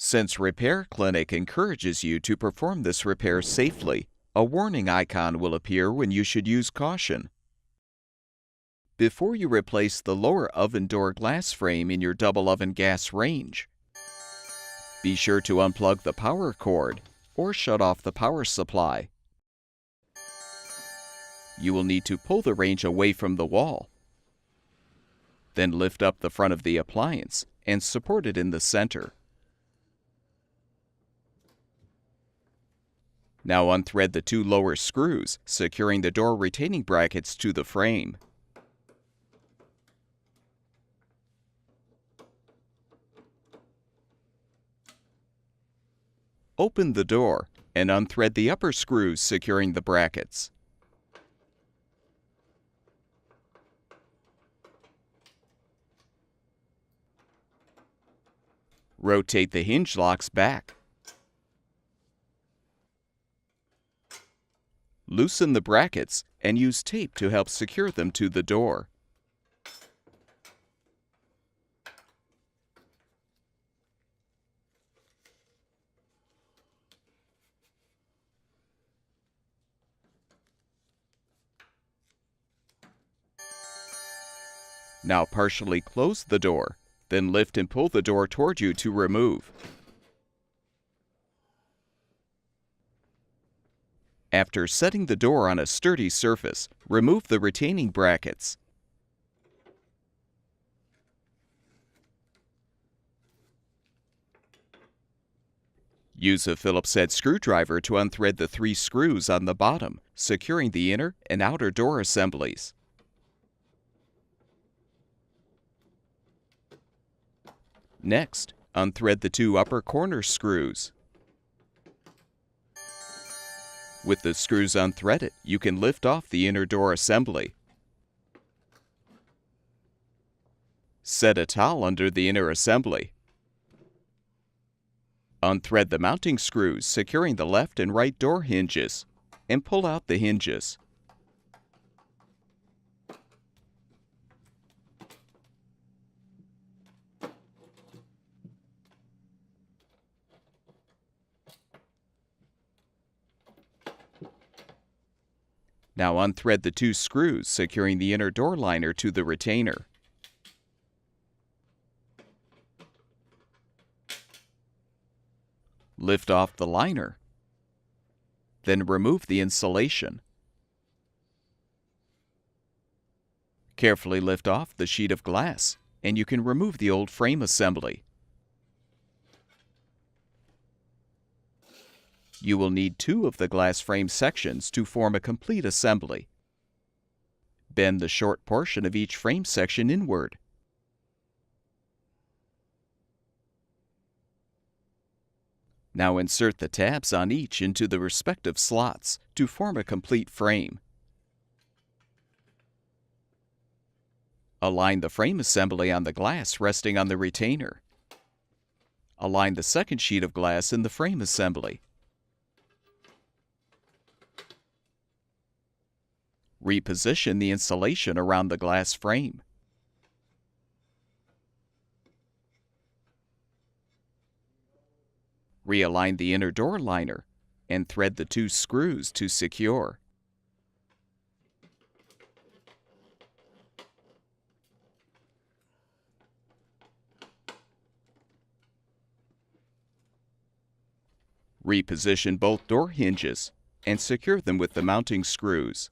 Since Repair Clinic encourages you to perform this repair safely, a warning icon will appear when you should use caution. Before you replace the lower oven door glass frame in your double oven gas range, be sure to unplug the power cord or shut off the power supply. You will need to pull the range away from the wall. Then lift up the front of the appliance and support it in the center. Now unthread the two lower screws, securing the door retaining brackets to the frame. Open the door and unthread the upper screws securing the brackets. Rotate the hinge locks back. Loosen the brackets and use tape to help secure them to the door. Now partially close the door, then lift and pull the door toward you to remove. After setting the door on a sturdy surface, remove the retaining brackets. Use a Phillips head screwdriver to unthread the 3 screws on the bottom, securing the inner and outer door assemblies. Next, unthread the 2 upper corner screws. With the screws unthreaded, you can lift off the inner door assembly. Set a towel under the inner assembly. Unthread the mounting screws securing the left and right door hinges, and pull out the hinges. Now unthread the 2 screws securing the inner door liner to the retainer. Lift off the liner. Then remove the insulation. Carefully lift off the sheet of glass, and you can remove the old frame assembly. You will need 2 of the glass frame sections to form a complete assembly. Bend the short portion of each frame section inward. Now insert the tabs on each into the respective slots to form a complete frame. Align the frame assembly on the glass resting on the retainer. Align the second sheet of glass in the frame assembly. Reposition the insulation around the glass frame. Realign the inner door liner and thread the 2 screws to secure. Reposition both door hinges and secure them with the mounting screws.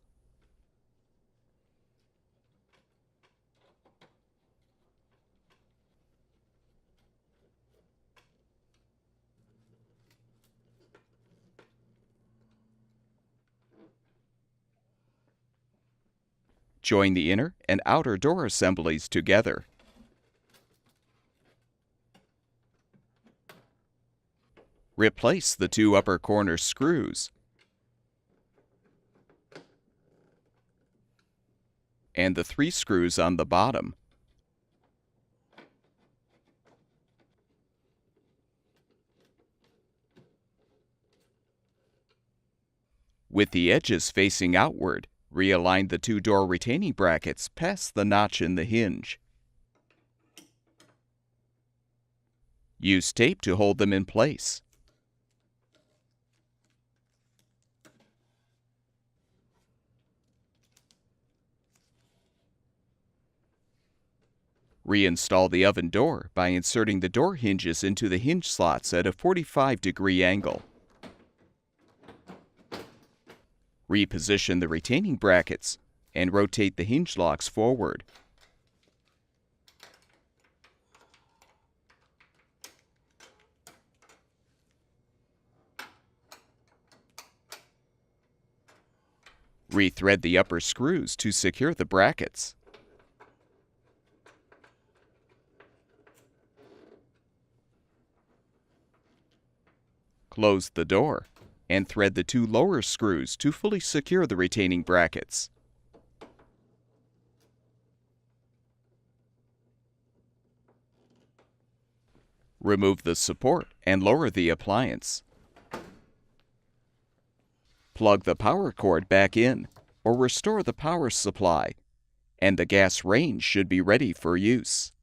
Join the inner and outer door assemblies together. Replace the 2 upper corner screws and the 3 screws on the bottom. With the edges facing outward, realign the 2 door retaining brackets past the notch in the hinge. Use tape to hold them in place. Reinstall the oven door by inserting the door hinges into the hinge slots at a 45-degree angle. Reposition the retaining brackets and rotate the hinge locks forward. Rethread the upper screws to secure the brackets. Close the door and thread the 2 lower screws to fully secure the retaining brackets. Remove the support and lower the appliance. Plug the power cord back in or restore the power supply, and the gas range should be ready for use.